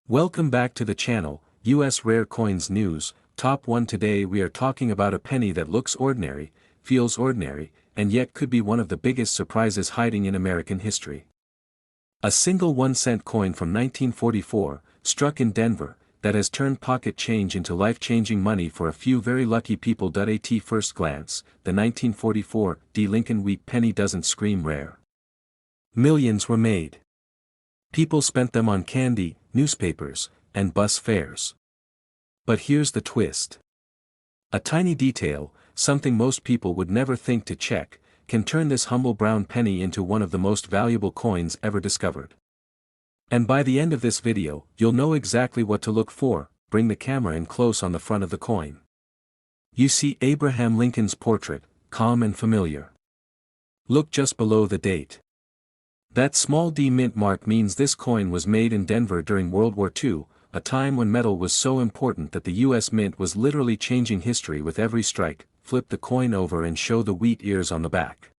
Welcome back to the channel, US Rare Coins News. Top 1. Today we are talking about a penny that looks ordinary, feels ordinary, and yet could be one of the biggest surprises hiding in American history. A single 1-cent coin from 1944, struck in Denver, that has turned pocket change into life-changing money for a few very lucky people. At first glance, the 1944 Lincoln Wheat Penny doesn't scream rare. Millions were made. People spent them on candy, newspapers, and bus fares. But here's the twist. A tiny detail, something most people would never think to check, can turn this humble brown penny into one of the most valuable coins ever discovered. And by the end of this video, you'll know exactly what to look for. Bring the camera in close on the front of the coin. You see Abraham Lincoln's portrait, calm and familiar. Look just below the date. That small D mint mark means this coin was made in Denver during World War II, a time when metal was so important that the US Mint was literally changing history with every strike. Flip the coin over and show the wheat ears on the back.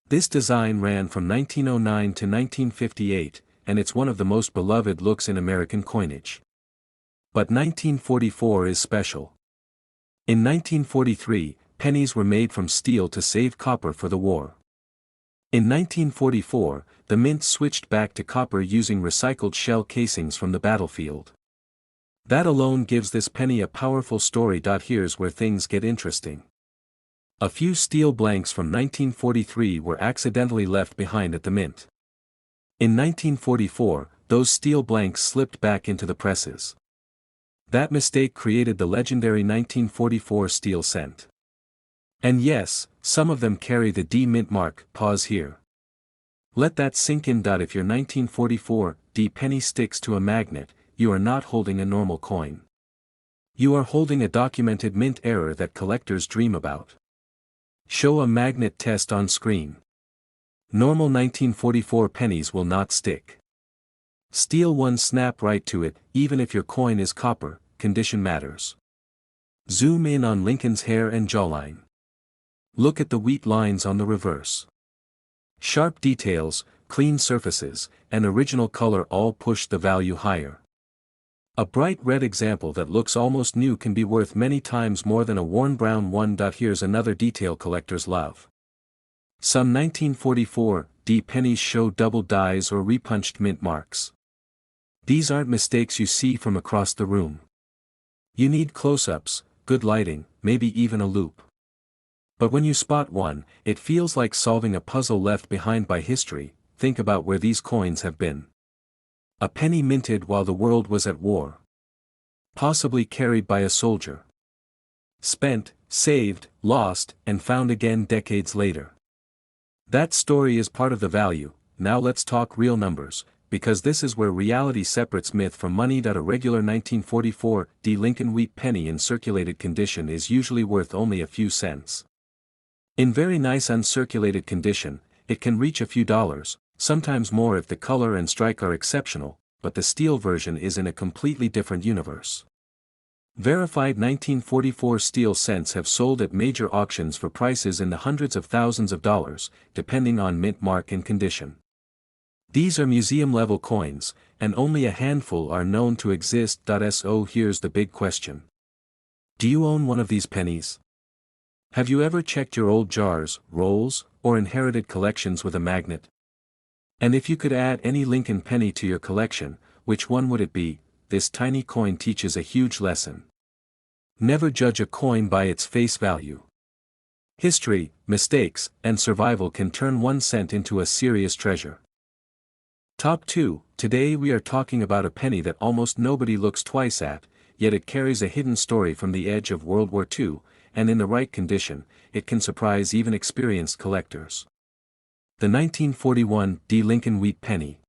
This design ran from 1909 to 1958, and it's one of the most beloved looks in American coinage. But 1944 is special. In 1943, pennies were made from steel to save copper for the war. In 1944, the mint switched back to copper using recycled shell casings from the battlefield. That alone gives this penny a powerful story. Here's where things get interesting. A few steel blanks from 1943 were accidentally left behind at the mint. In 1944, those steel blanks slipped back into the presses. That mistake created the legendary 1944 steel cent. And yes, some of them carry the D mint mark. Pause here. Let that sink in. If your 1944 D penny sticks to a magnet, you are not holding a normal coin. You are holding a documented mint error that collectors dream about. Show a magnet test on screen. Normal 1944 pennies will not stick. Steel ones snap right to it. Even if your coin is copper, condition matters. Zoom in on Lincoln's hair and jawline. Look at the wheat lines on the reverse. Sharp details, clean surfaces, and original color all push the value higher. A bright red example that looks almost new can be worth many times more than a worn brown one. Here's another detail collectors love. Some 1944 D pennies show double dies or repunched mint marks. These aren't mistakes you see from across the room. You need close-ups, good lighting, maybe even a loupe. But when you spot one, it feels like solving a puzzle left behind by history. Think about where these coins have been. A penny minted while the world was at war. Possibly carried by a soldier. Spent, saved, lost, and found again decades later. That story is part of the value. Now let's talk real numbers, because this is where reality separates myth from money. A regular 1944 D Lincoln Wheat Penny in circulated condition is usually worth only a few cents. In very nice uncirculated condition, it can reach a few dollars, sometimes more if the color and strike are exceptional, but the steel version is in a completely different universe. Verified 1944 steel cents have sold at major auctions for prices in the hundreds of thousands of dollars, depending on mint mark and condition. These are museum-level coins, and only a handful are known to exist. So here's the big question. Do you own one of these pennies? Have you ever checked your old jars, rolls, or inherited collections with a magnet? And if you could add any Lincoln penny to your collection, which one would it be? This tiny coin teaches a huge lesson. Never judge a coin by its face value. History, mistakes, and survival can turn 1 cent into a serious treasure. Top 2. Today we are talking about a penny that almost nobody looks twice at, yet it carries a hidden story from the edge of World War II, and in the right condition, it can surprise even experienced collectors. The 1941 D Lincoln Wheat Penny.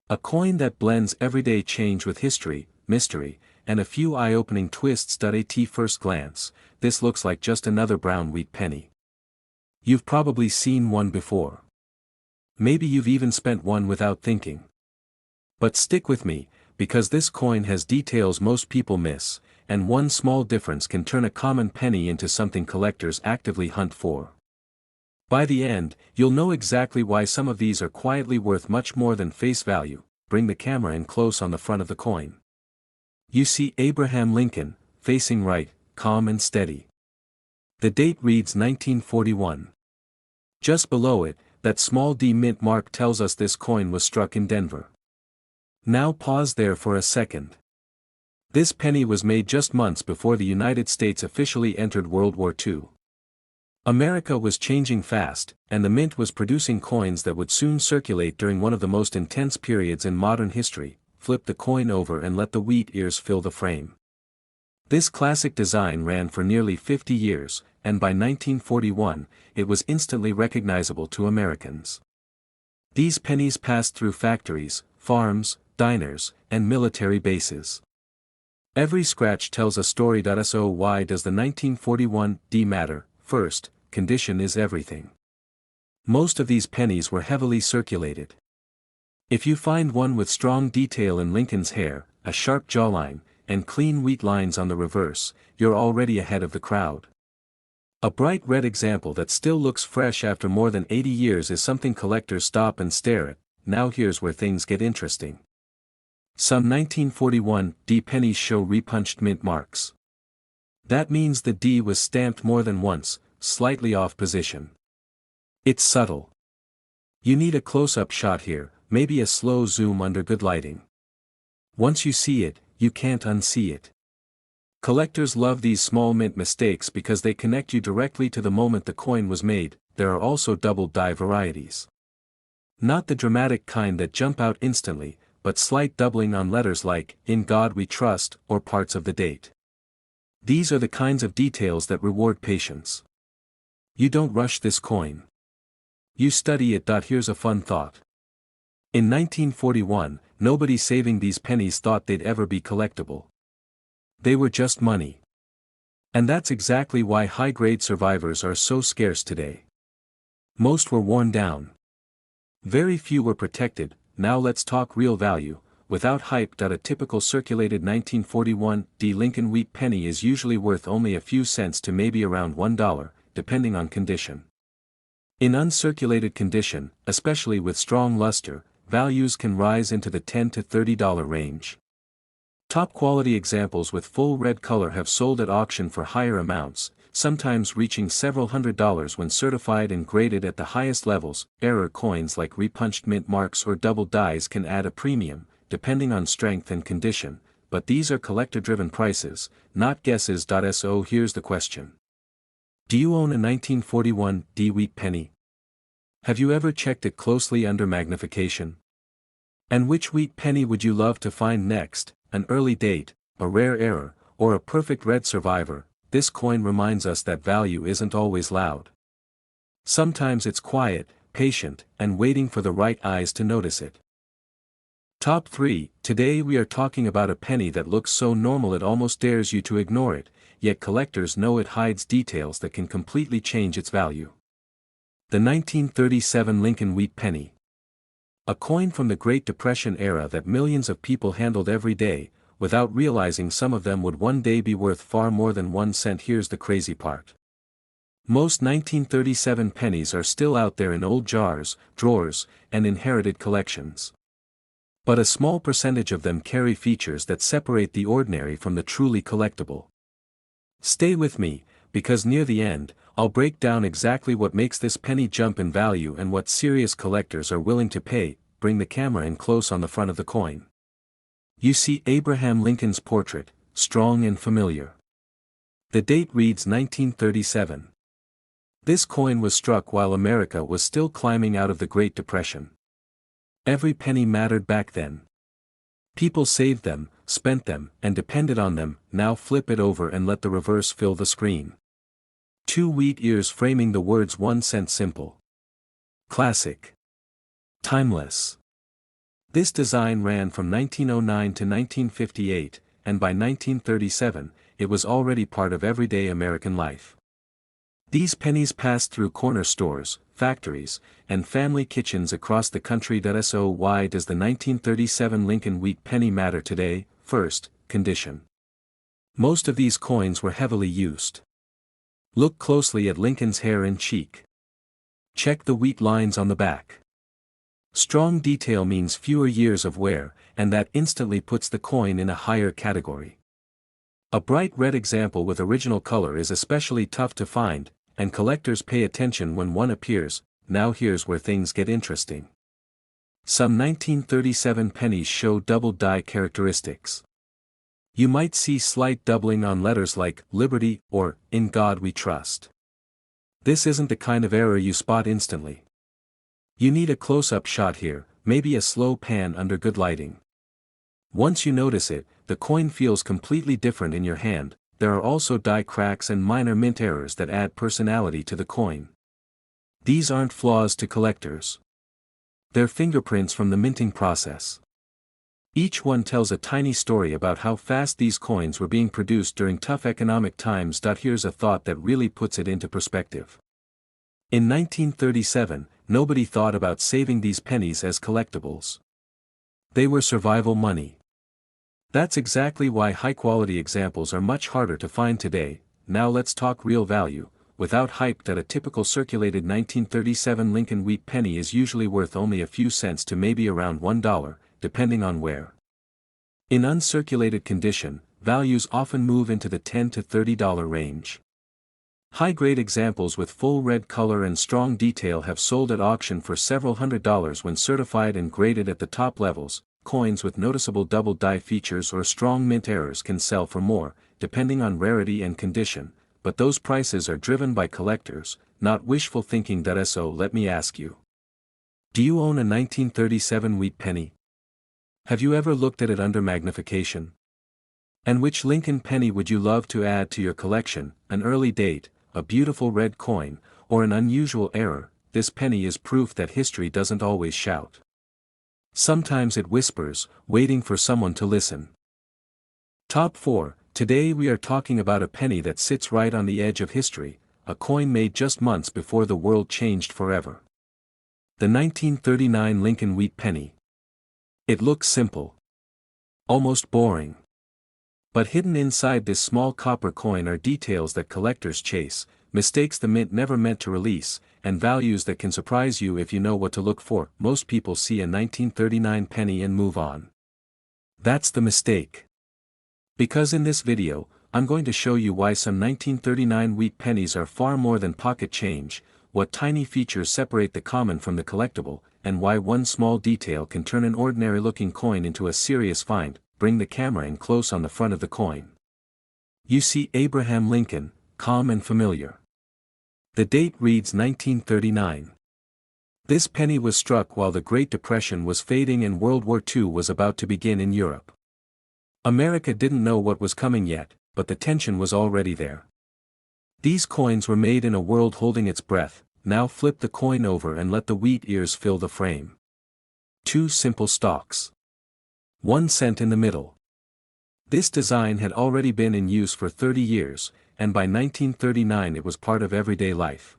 A coin that blends everyday change with history, mystery, and a few eye-opening twists. At first glance, this looks like just another brown wheat penny. You've probably seen one before. Maybe you've even spent one without thinking. But stick with me, because this coin has details most people miss, and one small difference can turn a common penny into something collectors actively hunt for. By the end, you'll know exactly why some of these are quietly worth much more than face value. bring the camera in close on the front of the coin. You see Abraham Lincoln, facing right, calm and steady. The date reads 1941. Just below it, that small D mint mark tells us this coin was struck in Denver. Now pause there for a second. This penny was made just months before the United States officially entered World War II. America was changing fast, and the mint was producing coins that would soon circulate during one of the most intense periods in modern history. Flip the coin over and let the wheat ears fill the frame. This classic design ran for nearly 50 years, and by 1941, it was instantly recognizable to Americans. These pennies passed through factories, farms, diners, and military bases. Every scratch tells a story. So why does the 1941 D matter? First, condition is everything. Most of these pennies were heavily circulated. If you find one with strong detail in Lincoln's hair, a sharp jawline, and clean wheat lines on the reverse, you're already ahead of the crowd. A bright red example that still looks fresh after more than 80 years is something collectors stop and stare at. Now here's where things get interesting. Some 1941 D pennies show repunched mint marks. That means the D was stamped more than once, slightly off position. It's subtle. You need a close-up shot here, maybe a slow zoom under good lighting. Once you see it, you can't unsee it. Collectors love these small mint mistakes because they connect you directly to the moment the coin was made. There are also double die varieties. Not the dramatic kind that jump out instantly, but slight doubling on letters like, "In God We Trust," or parts of the date. These are the kinds of details that reward patience. You don't rush this coin. You study it. Here's a fun thought. In 1941, nobody saving these pennies thought they'd ever be collectible. They were just money. And that's exactly why high-grade survivors are so scarce today. Most were worn down. Very few were protected. Now let's talk real value, without hype. A typical circulated 1941 D Lincoln Wheat Penny is usually worth only a few cents to maybe around $1, depending on condition. In uncirculated condition, especially with strong luster, values can rise into the $10 to $30 range. Top quality examples with full red color have sold at auction for higher amounts, sometimes reaching several $100s when certified and graded at the highest levels. Error coins like repunched mint marks or double dies can add a premium, depending on strength and condition, but these are collector-driven prices, not guesses. So here's the question. Do you own a 1941 D wheat penny? Have you ever checked it closely under magnification? And which wheat penny would you love to find next? An early date, a rare error, or a perfect red survivor? This coin reminds us that value isn't always loud. Sometimes it's quiet, patient, and waiting for the right eyes to notice it. Top 3. Today we are talking about a penny that looks so normal it almost dares you to ignore it, yet collectors know it hides details that can completely change its value. The 1937 Lincoln Wheat Penny. A coin from the Great Depression era that millions of people handled every day, without realizing some of them would one day be worth far more than 1 cent. Here's the crazy part. Most 1937 pennies are still out there in old jars, drawers, and inherited collections. But a small percentage of them carry features that separate the ordinary from the truly collectible. Stay with me, because near the end, I'll break down exactly what makes this penny jump in value and what serious collectors are willing to pay. Bring the camera in close on the front of the coin. You see Abraham Lincoln's portrait, strong and familiar. The date reads 1937. This coin was struck while America was still climbing out of the Great Depression. Every penny mattered back then. People saved them, spent them, and depended on them. Now flip it over and let the reverse fill the screen. 2 wheat ears framing the words 1 cent. Simple. Classic. Timeless. This design ran from 1909 to 1958, and by 1937, it was already part of everyday American life. These pennies passed through corner stores, factories, and family kitchens across the country. So why does the 1937 Lincoln Wheat Penny matter today? First, condition. Most of these coins were heavily used. Look closely at Lincoln's hair and cheek. Check the wheat lines on the back. Strong detail means fewer years of wear, and that instantly puts the coin in a higher category. A bright red example with original color is especially tough to find, and collectors pay attention when one appears. Now here's where things get interesting. Some 1937 pennies show double die characteristics. You might see slight doubling on letters like Liberty or In God We Trust. This isn't the kind of error you spot instantly. You need a close-up shot here, maybe a slow pan under good lighting. Once you notice it, the coin feels completely different in your hand. There are also die cracks and minor mint errors that add personality to the coin. These aren't flaws to collectors. They're fingerprints from the minting process. Each one tells a tiny story about how fast these coins were being produced during tough economic times. Here's a thought that really puts it into perspective. In 1937, nobody thought about saving these pennies as collectibles. They were survival money. That's exactly why high-quality examples are much harder to find today. Now let's talk real value, without hype. That a typical circulated 1937 Lincoln Wheat penny is usually worth only a few cents to maybe around $1, depending on where. In uncirculated condition, values often move into the $10 to $30 range. High-grade examples with full red color and strong detail have sold at auction for several $100s when certified and graded at the top levels. Coins with noticeable double die features or strong mint errors can sell for more, depending on rarity and condition, but those prices are driven by collectors, not wishful thinking. So let me ask you. Do you own a 1937 wheat penny? Have you ever looked at it under magnification? And which Lincoln penny would you love to add to your collection? An early date, a beautiful red coin, or an unusual error? This penny is proof that history doesn't always shout. Sometimes it whispers, waiting for someone to listen. Top 4. Today we are talking about a penny that sits right on the edge of history, a coin made just months before the world changed forever. The 1939 Lincoln Wheat Penny. It looks simple. Almost boring. But hidden inside this small copper coin are details that collectors chase, mistakes the mint never meant to release, and values that can surprise you if you know what to look for. Most people see a 1939 penny and move on. That's the mistake. Because in this video, I'm going to show you why some 1939 wheat pennies are far more than pocket change, what tiny features separate the common from the collectible, and why one small detail can turn an ordinary-looking coin into a serious find. Bring the camera in close on the front of the coin. You see Abraham Lincoln, calm and familiar. The date reads 1939. This penny was struck while the Great Depression was fading and World War II was about to begin in Europe. America didn't know what was coming yet, but the tension was already there. These coins were made in a world holding its breath. Now flip the coin over and let the wheat ears fill the frame. 2 simple stalks. 1 cent in the middle. This design had already been in use for 30 years, and by 1939 it was part of everyday life.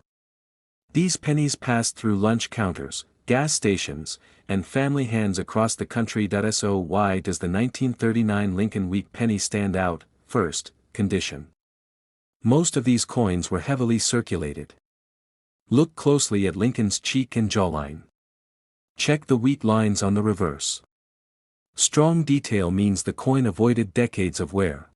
These pennies passed through lunch counters, gas stations, and family hands across the country. So why does the 1939 Lincoln Wheat Penny stand out? First, condition. Most of these coins were heavily circulated. Look closely at Lincoln's cheek and jawline. Check the wheat lines on the reverse. Strong detail means the coin avoided decades of wear.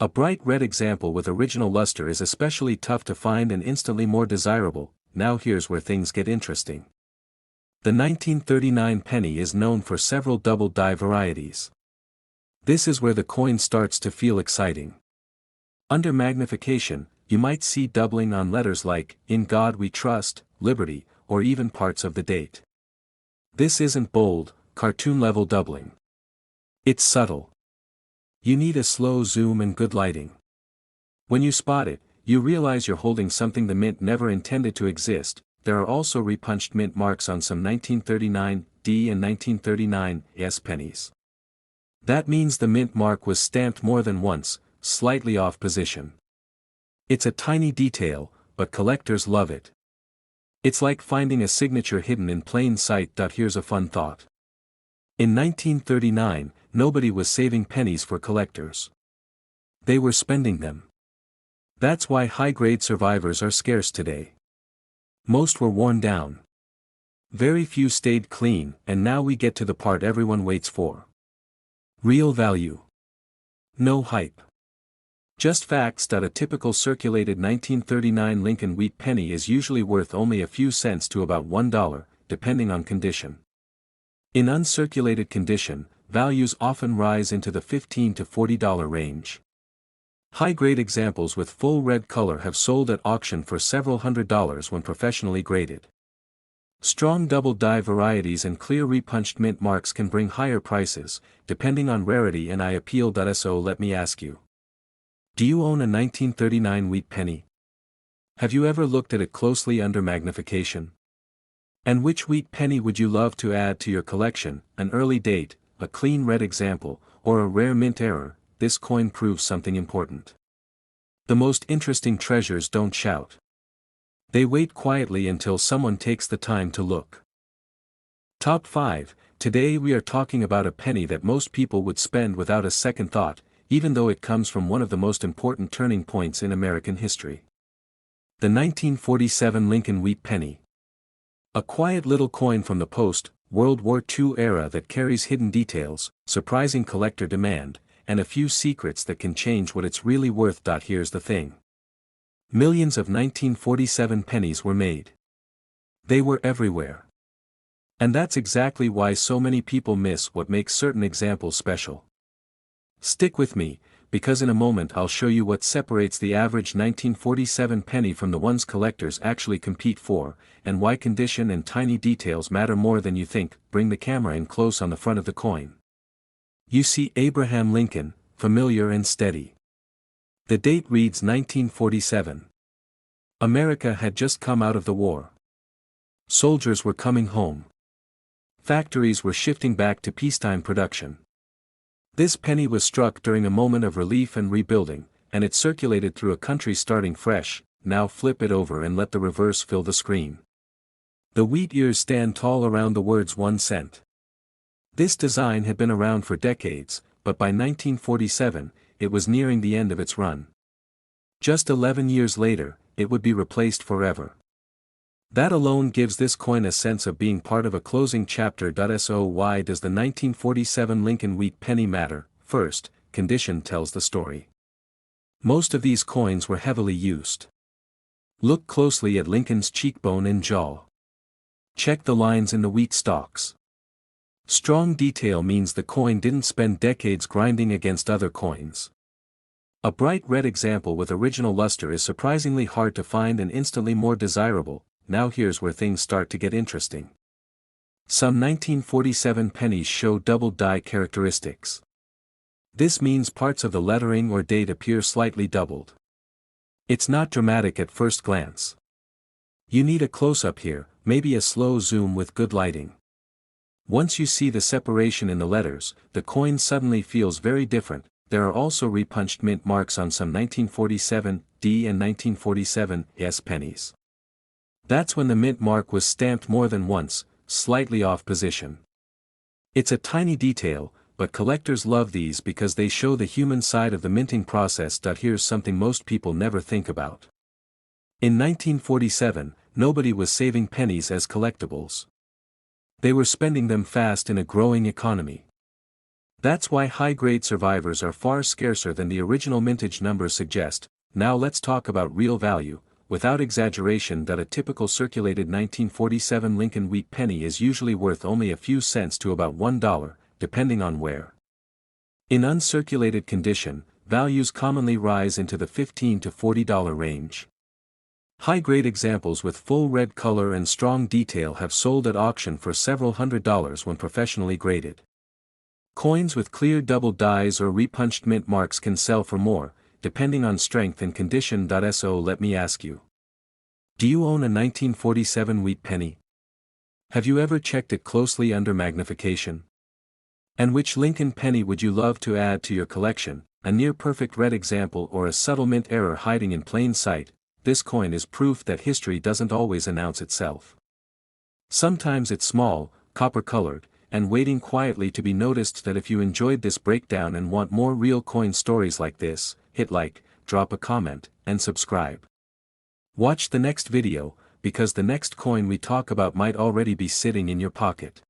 A bright red example with original luster is especially tough to find and instantly more desirable. Now here's where things get interesting. The 1939 penny is known for several double die varieties. This is where the coin starts to feel exciting. Under magnification, you might see doubling on letters like In God We Trust, Liberty, or even parts of the date. This isn't bold, cartoon-level doubling. It's subtle. You need a slow zoom and good lighting. When you spot it, you realize you're holding something the mint never intended to exist. There are also repunched mint marks on some 1939 D and 1939 S pennies. That means the mint mark was stamped more than once, slightly off position. It's a tiny detail, but collectors love it. It's like finding a signature hidden in plain sight. Here's a fun thought. In 1939, nobody was saving pennies for collectors. They were spending them. That's why high-grade survivors are scarce today. Most were worn down. Very few stayed clean, and now we get to the part everyone waits for. Real value. No hype. Just facts. A typical circulated 1939 Lincoln Wheat Penny is usually worth only a few cents to about $1, depending on condition. In uncirculated condition, values often rise into the $15 to $40 range. High-grade examples with full red color have sold at auction for several $100s when professionally graded. Strong double-die varieties and clear repunched mint marks can bring higher prices, depending on rarity and appeal. Let me ask you. Do you own a 1939 wheat penny? Have you ever looked at it closely under magnification? And which wheat penny would you love to add to your collection, an early date, a clean red example, or a rare mint error? This coin proves something important. The most interesting treasures don't shout. They wait quietly until someone takes the time to look. Top 5. Today we are talking about a penny that most people would spend without a second thought, even though it comes from one of the most important turning points in American history. The 1947 Lincoln Wheat Penny. A quiet little coin from the post-World War II era that carries hidden details, surprising collector demand, and a few secrets that can change what it's really worth. Here's the thing. Millions of 1947 pennies were made. They were everywhere. And that's exactly why so many people miss what makes certain examples special. Stick with me, because in a moment I'll show you what separates the average 1947 penny from the ones collectors actually compete for, and why condition and tiny details matter more than you think. Bring the camera in close on the front of the coin. You see Abraham Lincoln, familiar and steady. The date reads 1947. America had just come out of the war. Soldiers were coming home. Factories were shifting back to peacetime production. This penny was struck during a moment of relief and rebuilding, and it circulated through a country starting fresh. Now flip it over and let the reverse fill the screen. The wheat ears stand tall around the words 1 cent. This design had been around for decades, but by 1947, it was nearing the end of its run. Just 11 years later, it would be replaced forever. That alone gives this coin a sense of being part of a closing chapter. So why does the 1947 Lincoln Wheat Penny matter? First, condition tells the story. Most of these coins were heavily used. Look closely at Lincoln's cheekbone and jaw. Check the lines in the wheat stalks. Strong detail means the coin didn't spend decades grinding against other coins. A bright red example with original luster is surprisingly hard to find and instantly more desirable. Now here's where things start to get interesting. Some 1947 pennies show double die characteristics. This means parts of the lettering or date appear slightly doubled. It's not dramatic at first glance. You need a close-up here, maybe a slow zoom with good lighting. Once you see the separation in the letters, the coin suddenly feels very different. There are also repunched mint marks on some 1947D and 1947S pennies. That's when the mint mark was stamped more than once, slightly off position. It's a tiny detail, but collectors love these because they show the human side of the minting process. Here's something most people never think about. In 1947, nobody was saving pennies as collectibles. They were spending them fast in a growing economy. That's why high-grade survivors are far scarcer than the original mintage numbers suggest. Now let's talk about real value, without exaggeration. A typical circulated 1947 Lincoln Wheat Penny is usually worth only a few cents to about $1, depending on where. In uncirculated condition, values commonly rise into the $15 to $40 range. High-grade examples with full red color and strong detail have sold at auction for several $100s when professionally graded. Coins with clear double dies or repunched mint marks can sell for more, depending on strength and condition. So let me ask you. Do you own a 1947 wheat penny? Have you ever checked it closely under magnification? And which Lincoln penny would you love to add to your collection, a near-perfect red example or a subtle mint error hiding in plain sight? This coin is proof that history doesn't always announce itself. Sometimes it's small, copper-colored, and waiting quietly to be noticed. If you enjoyed this breakdown and want more real coin stories like this, hit like, drop a comment, and subscribe. Watch the next video, because the next coin we talk about might already be sitting in your pocket.